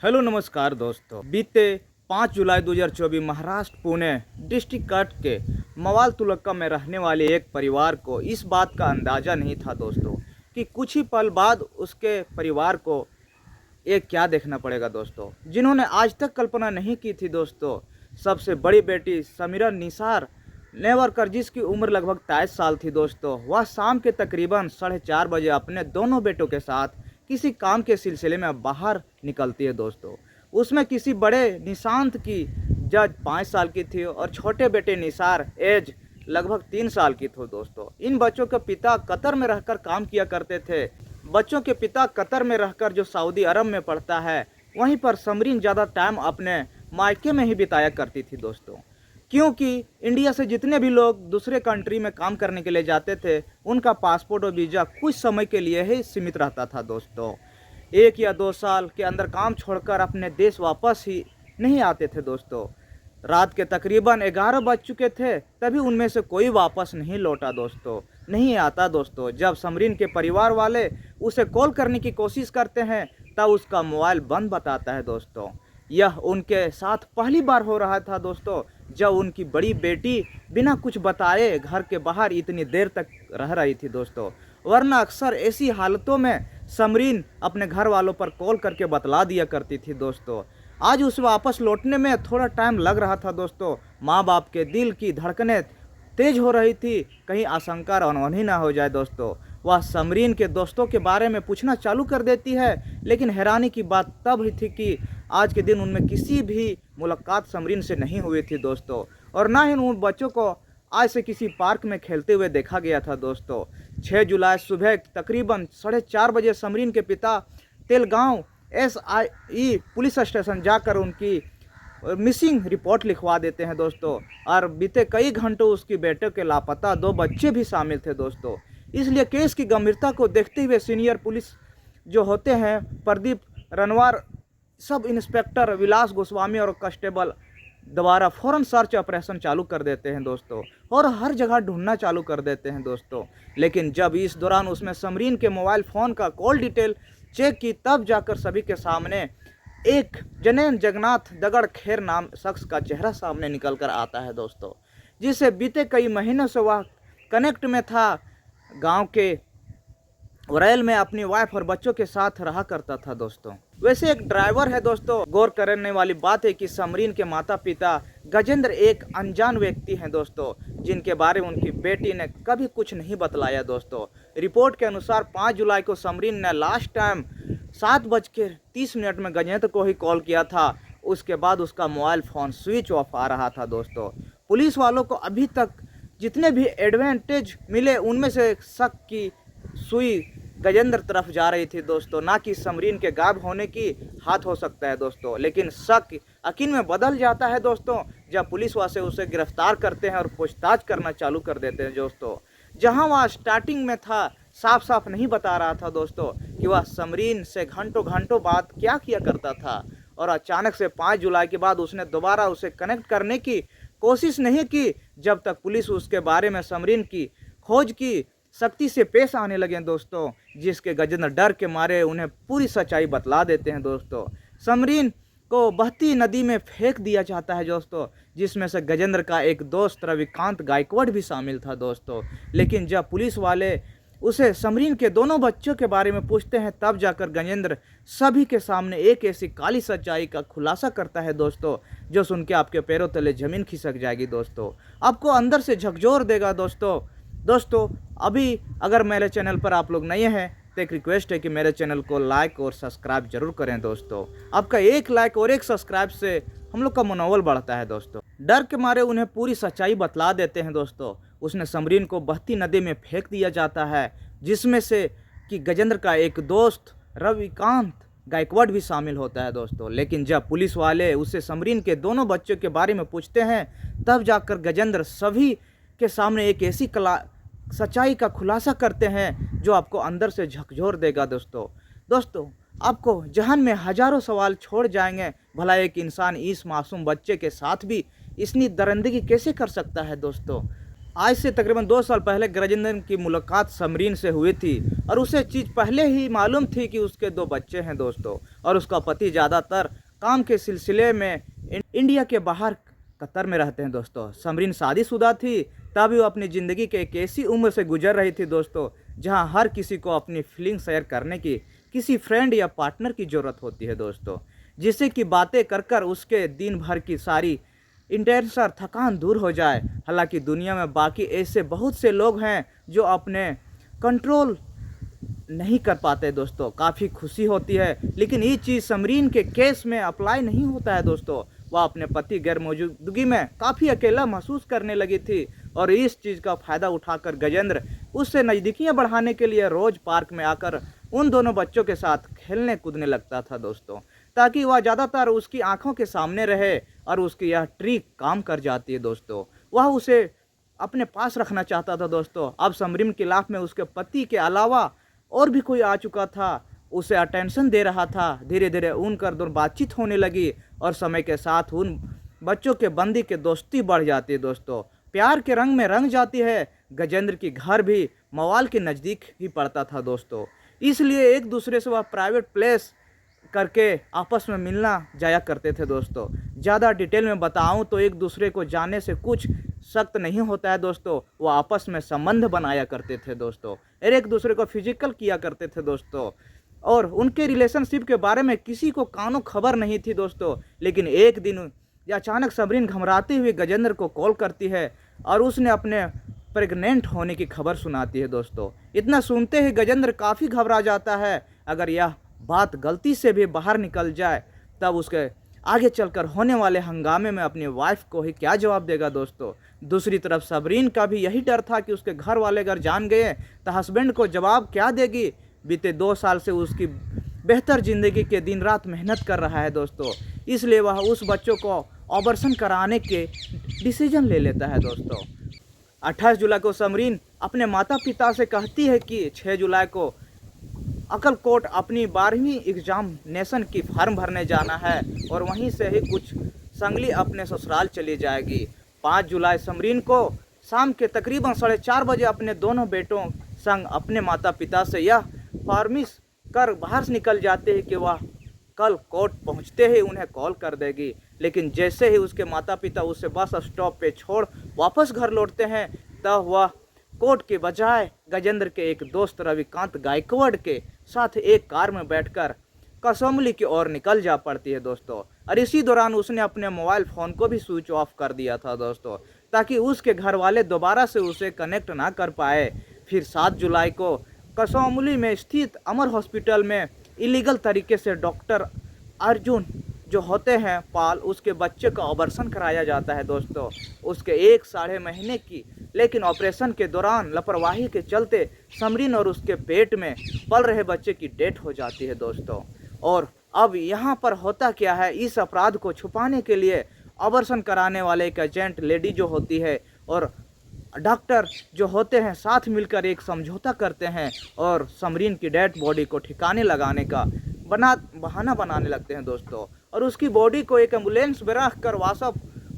Hello नमस्कार दोस्तों। बीते 5 जुलाई 2024 महाराष्ट्र पुणे डिस्ट्रिक्ट कट के मवाल तुलक्का में रहने वाले एक परिवार को इस बात का अंदाज़ा नहीं था दोस्तों कि कुछ ही पल बाद उसके परिवार को एक क्या देखना पड़ेगा दोस्तों, जिन्होंने आज तक कल्पना नहीं की थी दोस्तों। सबसे बड़ी बेटी समीरा निसार नेवरकर, जिसकी उम्र लगभग 23 साल थी दोस्तों, वह शाम के तकरीबन 4:30 बजे अपने दोनों बेटों के साथ किसी काम के सिलसिले में बाहर निकलती है दोस्तों। उसमें किसी बड़े निशांत की जज 5 साल की थी और छोटे बेटे निसार एज लगभग 3 साल की थी दोस्तों। इन बच्चों के पिता कतर में रहकर काम किया करते थे। बच्चों के पिता कतर में रहकर जो सऊदी अरब में पढ़ता है, वहीं पर समरीन ज़्यादा टाइम अपने मायके में ही बिताया करती थी दोस्तों, क्योंकि इंडिया से जितने भी लोग दूसरे कंट्री में काम करने के लिए जाते थे, उनका पासपोर्ट और वीज़ा कुछ समय के लिए ही सीमित रहता था दोस्तों। 1 या 2 साल के अंदर काम छोड़कर अपने देश वापस ही नहीं आते थे दोस्तों। रात के तकरीबन 11 बज चुके थे, तभी उनमें से कोई वापस नहीं लौटा दोस्तों, नहीं आता दोस्तों। जब समरीन के परिवार वाले उसे कॉल करने की कोशिश करते हैं, तब उसका मोबाइल बंद बताता है दोस्तों। यह उनके साथ पहली बार हो रहा था दोस्तों, जब उनकी बड़ी बेटी बिना कुछ बताए घर के बाहर इतनी देर तक रह रही थी दोस्तों। वरना अक्सर ऐसी हालतों में समरीन अपने घर वालों पर कॉल करके बतला दिया करती थी दोस्तों। आज उसे वापस लौटने में थोड़ा टाइम लग रहा था दोस्तों। माँ बाप के दिल की धड़कनें तेज हो रही थी, कहीं आशंका और अनहोनी ना हो जाए दोस्तों। वह समरीन के दोस्तों के बारे में पूछना चालू कर देती है, लेकिन हैरानी की बात तब ही थी कि आज के दिन उनमें किसी भी मुलाकात समरीन से नहीं हुई थी दोस्तों, और ना ही उन बच्चों को आज से किसी पार्क में खेलते हुए देखा गया था दोस्तों। 6 जुलाई सुबह तकरीबन 4:30 बजे समरीन के पिता तेलगांव SIE पुलिस स्टेशन जाकर उनकी मिसिंग रिपोर्ट लिखवा देते हैं दोस्तों। और बीते कई घंटों उसकी बेटे के लापता 2 बच्चे भी शामिल थे दोस्तों। इसलिए केस की गंभीरता को देखते हुए सीनियर पुलिस जो होते हैं प्रदीप रनवार, सब इंस्पेक्टर विलास गोस्वामी और कांस्टेबल दोबारा फौरन सर्च ऑपरेशन चालू कर देते हैं दोस्तों, और हर जगह ढूंढना चालू कर देते हैं दोस्तों। लेकिन जब इस दौरान उसमें समरीन के मोबाइल फ़ोन का कॉल डिटेल चेक की, तब जाकर सभी के सामने एक जनेन जगन्नाथ दगड़ खेर नाम शख्स का चेहरा सामने निकल कर आता है दोस्तों, जिससे बीते कई महीनों से वह कनेक्ट में था। गांव के उरैल में अपनी वाइफ और बच्चों के साथ रहा करता था दोस्तों। वैसे एक ड्राइवर है दोस्तों। गौर करने वाली बात है कि समरीन के माता पिता गजेंद्र एक अनजान व्यक्ति हैं दोस्तों, जिनके बारे में उनकी बेटी ने कभी कुछ नहीं बतलाया दोस्तों। रिपोर्ट के अनुसार 5 जुलाई को समरीन ने लास्ट टाइम 7:30 में गजेंद्र को ही कॉल किया था। उसके बाद उसका मोबाइल फ़ोन स्विच ऑफ आ रहा था दोस्तों। पुलिस वालों को अभी तक जितने भी एडवांटेज मिले, उनमें से शक की सुई गजेंद्र तरफ जा रही थी दोस्तों, ना कि समरीन के गायब होने की हाथ हो सकता है दोस्तों। लेकिन शक यकीन में बदल जाता है दोस्तों, जब पुलिस वाले उसे गिरफ्तार करते हैं और पूछताछ करना चालू कर देते हैं दोस्तों। जहां वह स्टार्टिंग में था, साफ साफ नहीं बता रहा था दोस्तों कि वह समरीन से घंटों घंटों बात क्या किया करता था, और अचानक से 5 जुलाई के बाद उसने दोबारा उसे कनेक्ट करने की कोशिश नहीं की, जब तक पुलिस उसके बारे में समरीन की खोज की सख्ती से पेश आने लगे दोस्तों, जिसके गजेंद्र डर के मारे उन्हें पूरी सच्चाई बतला देते हैं दोस्तों। समरीन को बहती नदी में फेंक दिया जाता है दोस्तों, जिसमें से गजेंद्र का एक दोस्त रविकांत गायकवाड़ भी शामिल था दोस्तों। लेकिन जब पुलिस वाले उसे समरीन के दोनों बच्चों के बारे में पूछते हैं, तब जाकर गजेंद्र सभी के सामने एक ऐसी काली सच्चाई का खुलासा करता है दोस्तों, जो सुन के आपके पैरों तले जमीन खिसक जाएगी दोस्तों, आपको अंदर से झकझोर देगा दोस्तों। अभी अगर मेरे चैनल पर आप लोग नए हैं, तो एक रिक्वेस्ट है कि मेरे चैनल को लाइक और सब्सक्राइब जरूर करें दोस्तों। आपका एक लाइक और एक सब्सक्राइब से हम लोग का मनोबल बढ़ता है दोस्तों। डर के मारे उन्हें पूरी सच्चाई बतला देते हैं दोस्तों। उसने समरीन को बहती नदी में फेंक दिया जाता है, जिसमें से कि गजेंद्र का एक दोस्त रविकांत गायकवाड़ भी शामिल होता है दोस्तों। लेकिन जब पुलिस वाले उसे समरीन के दोनों बच्चों के बारे में पूछते हैं, तब जाकर गजेंद्र सभी के सामने एक ऐसी सच्चाई का खुलासा करते हैं जो आपको अंदर से झकझोर देगा दोस्तों। आपको जहन में हजारों सवाल छोड़ जाएंगे, भला एक इंसान इस मासूम बच्चे के साथ भी इतनी दरिंदगी कैसे कर सकता है दोस्तों। आज से तकरीबन 2 साल पहले गजेंद्र की मुलाकात समरीन से हुई थी और उसे चीज़ पहले ही मालूम थी कि उसके 2 बच्चे हैं दोस्तों, और उसका पति ज़्यादातर काम के सिलसिले में इंडिया के बाहर कतर में रहते हैं दोस्तों। समरीन शादीशुदा थी, तभी वो अपनी ज़िंदगी के एक ऐसी उम्र से गुजर रही थी दोस्तों, जहां हर किसी को अपनी फीलिंग शेयर करने की किसी फ्रेंड या पार्टनर की ज़रूरत होती है दोस्तों, जिससे कि बातें कर कर उसके दिन भर की सारी इंटेंस थकान दूर हो जाए। हालांकि दुनिया में बाकी ऐसे बहुत से लोग हैं जो अपने कंट्रोल नहीं कर पाते दोस्तों। काफ़ी खुशी होती है, लेकिन ये चीज़ समरीन के केस में अप्लाई नहीं होता है दोस्तों। वह अपने पति गैर मौजूदगी में काफ़ी अकेला महसूस करने लगी थी, और इस चीज़ का फ़ायदा उठाकर गजेंद्र उससे नज़दीकियाँ बढ़ाने के लिए रोज़ पार्क में आकर उन दोनों बच्चों के साथ खेलने कूदने लगता था दोस्तों, ताकि वह ज़्यादातर उसकी आंखों के सामने रहे। और उसकी यह ट्रिक काम कर जाती है दोस्तों। वह उसे अपने पास रखना चाहता था दोस्तों। अब समरीन की लाइफ में उसके पति के अलावा और भी कोई आ चुका था, उसे अटेंशन दे रहा था। धीरे धीरे उनकर दोनों बातचीत होने लगी, और समय के साथ उन बच्चों के बंदी के दोस्ती बढ़ जाती है दोस्तों। प्यार के रंग में रंग जाती है। गजेंद्र की घर भी मवाल के नज़दीक ही पड़ता था दोस्तों, इसलिए एक दूसरे से वह प्राइवेट प्लेस करके आपस में मिलना जाया करते थे दोस्तों। ज़्यादा डिटेल में बताऊं तो एक दूसरे को जानने से कुछ सख्त नहीं होता है दोस्तों। वो आपस में संबंध बनाया करते थे दोस्तों, और एक दूसरे को फिजिकल किया करते थे दोस्तों। और उनके रिलेशनशिप के बारे में किसी को कानो खबर नहीं थी दोस्तों। लेकिन एक दिन अचानक समरीन घबराती हुई गजेंद्र को कॉल करती है, और उसने अपने प्रेग्नेंट होने की खबर सुनाती है दोस्तों। इतना सुनते ही गजेंद्र काफ़ी घबरा जाता है। अगर यह बात गलती से भी बाहर निकल जाए, तब उसके आगे चलकर होने वाले हंगामे में अपनी वाइफ को ही क्या जवाब देगा दोस्तों। दूसरी तरफ समरीन का भी यही डर था कि उसके घर वाले अगर जान गए तो हस्बैंड को जवाब क्या देगी। बीते 2 साल से उसकी बेहतर ज़िंदगी के दिन रात मेहनत कर रहा है दोस्तों, इसलिए वह उस बच्चों को ऑपरेशन कराने के डिसीजन ले लेता है दोस्तों। 28 जुलाई को समरीन अपने माता पिता से कहती है कि 6 जुलाई को अक्कलकोट अपनी 12वीं एग्जामिनेशन की फॉर्म भरने जाना है, और वहीं से ही कुछ संगली अपने ससुराल चली जाएगी। 5 जुलाई समरीन को शाम के तकरीबन 4:30 बजे अपने दोनों बेटों संग अपने माता पिता से यह फॉर्मिश कर बाहर निकल जाते हैं कि वह कल कोर्ट पहुंचते ही उन्हें कॉल कर देगी। लेकिन जैसे ही उसके माता पिता उसे बस स्टॉप पे छोड़ वापस घर लौटते हैं, तब वह कोर्ट के बजाय गजेंद्र के एक दोस्त रविकांत गायकवाड़ के साथ एक कार में बैठकर कसौमली की ओर निकल जा पड़ती है दोस्तों। और इसी दौरान उसने अपने मोबाइल फ़ोन को भी स्विच ऑफ कर दिया था दोस्तों, ताकि उसके घर वाले दोबारा से उसे कनेक्ट ना कर पाए। फिर 7 जुलाई को कसौमली में स्थित अमर हॉस्पिटल में इलीगल तरीके से डॉक्टर अर्जुन जो होते हैं पाल, उसके बच्चे का ऑपरेशन कराया जाता है दोस्तों, उसके 1 साढ़े महीने की। लेकिन ऑपरेशन के दौरान लापरवाही के चलते समरीन और उसके पेट में पल रहे बच्चे की डेथ हो जाती है दोस्तों। और अब यहाँ पर होता क्या है, इस अपराध को छुपाने के लिए ऑपरेशन कराने वाले एक एजेंट लेडी जो होती है और डॉक्टर जो होते हैं साथ मिलकर एक समझौता करते हैं, और समरीन की डेड बॉडी को ठिकाने लगाने का बहाना बनाने लगते हैं दोस्तों। और उसकी बॉडी को एक एम्बुलेंस में रख कर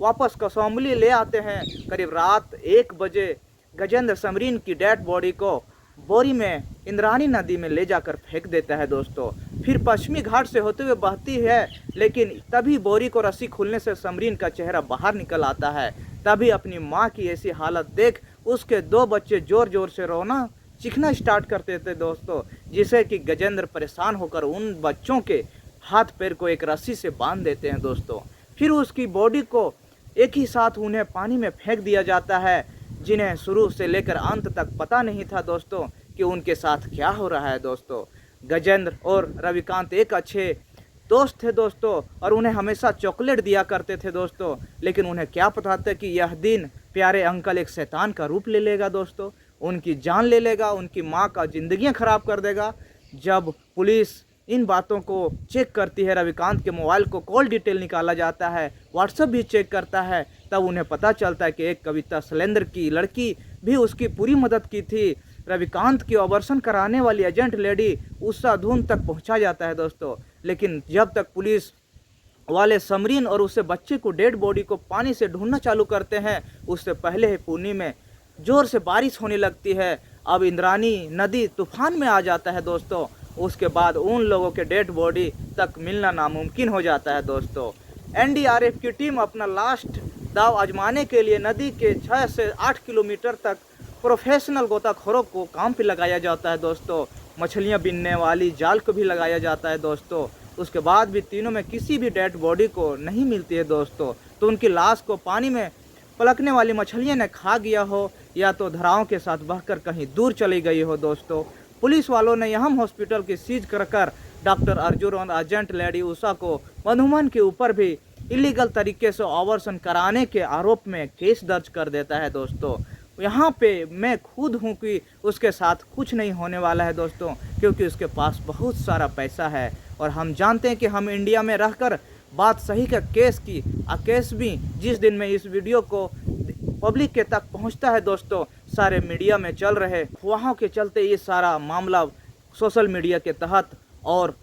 वापस कसौमली ले आते हैं। करीब रात 1 बजे गजेंद्र समरीन की डेड बॉडी को बोरी में इंद्राणी नदी में ले जाकर फेंक देता है दोस्तों। फिर पश्चिमी घाट से होते हुए बहती है, लेकिन तभी बोरी को रस्सी खुलने से समरीन का चेहरा बाहर निकल आता है। तभी अपनी माँ की ऐसी हालत देख उसके 2 बच्चे जोर जोर से रोना चीखना स्टार्ट करते थे दोस्तों, जिसे कि गजेंद्र परेशान होकर उन बच्चों के हाथ पैर को एक रस्सी से बांध देते हैं दोस्तों। फिर उसकी बॉडी को एक ही साथ उन्हें पानी में फेंक दिया जाता है, जिन्हें शुरू से लेकर अंत तक पता नहीं था दोस्तों कि उनके साथ क्या हो रहा है दोस्तों। गजेंद्र और रविकांत एक अच्छे दोस्त थे दोस्तों, और उन्हें हमेशा चॉकलेट दिया करते थे दोस्तों। लेकिन उन्हें क्या पता था कि यह दिन प्यारे अंकल एक शैतान का रूप ले लेगा दोस्तों, उनकी जान ले लेगा, उनकी माँ का ज़िंदगियाँ ख़राब कर देगा। जब पुलिस इन बातों को चेक करती है, रविकांत के मोबाइल को कॉल डिटेल निकाला जाता है, व्हाट्सएप भी चेक करता है, तब उन्हें पता चलता है कि एक कविता शैलेंद्र की लड़की भी उसकी पूरी मदद की थी। रविकांत की ऑपरेशन कराने वाली एजेंट लेडी उषा धून तक पहुंचा जाता है दोस्तों। लेकिन जब तक पुलिस वाले समरीन और उससे बच्चे को डेड बॉडी को पानी से ढूंढना चालू करते हैं, उससे पहले ही पुणे में जोर से बारिश होने लगती है। अब इंद्रानी नदी तूफान में आ जाता है दोस्तों। उसके बाद उन लोगों के डेड बॉडी तक मिलना नामुमकिन हो जाता है दोस्तों। एनडीआरएफ की टीम अपना लास्ट दाव आजमाने के लिए नदी के 6 से 8 किलोमीटर तक प्रोफेशनल गोताखोरों को काम पे लगाया जाता है दोस्तों। मछलियां बीनने वाली जाल को भी लगाया जाता है दोस्तों। उसके बाद भी तीनों में किसी भी डेड बॉडी को नहीं मिलती है दोस्तों। तो उनकी लाश को पानी में पलकने वाली मछलियां ने खा गया हो या तो धाराओं के साथ बहकर कहीं दूर चली गई हो दोस्तों। पुलिस वालों ने यहम हॉस्पिटल की सीज कर डॉक्टर अर्जुन और एजेंट लेडी उषा को मधुमन के ऊपर भी इलीगल तरीके से ऑपरेशन कराने के आरोप में केस दर्ज कर देता है दोस्तों। यहाँ पे मैं खुद हूँ कि उसके साथ कुछ नहीं होने वाला है दोस्तों, क्योंकि उसके पास बहुत सारा पैसा है और हम जानते हैं कि हम इंडिया में रहकर बात सही का केस की केस भी जिस दिन में इस वीडियो को पब्लिक के तक पहुंचता है दोस्तों, सारे मीडिया में चल रहे वहाँ के चलते ये सारा मामला सोशल मीडिया के तहत और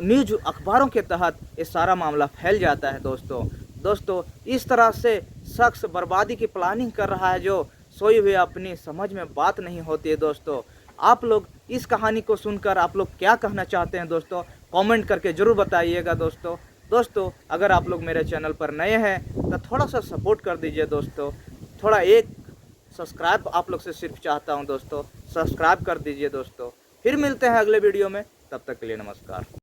न्यूज अखबारों के तहत ये सारा मामला फैल जाता है दोस्तों। इस तरह से शख्स बर्बादी की प्लानिंग कर रहा है जो सोए हुए अपनी समझ में बात नहीं होती है दोस्तों। आप लोग इस कहानी को सुनकर आप लोग क्या कहना चाहते हैं दोस्तों, कमेंट करके ज़रूर बताइएगा दोस्तों। अगर आप लोग मेरे चैनल पर नए हैं तो थोड़ा सा सपोर्ट कर दीजिए दोस्तों। थोड़ा एक सब्सक्राइब आप लोग से सिर्फ चाहता हूं दोस्तों, सब्सक्राइब कर दीजिए दोस्तों। फिर मिलते हैं अगले वीडियो में, तब तक के लिए नमस्कार।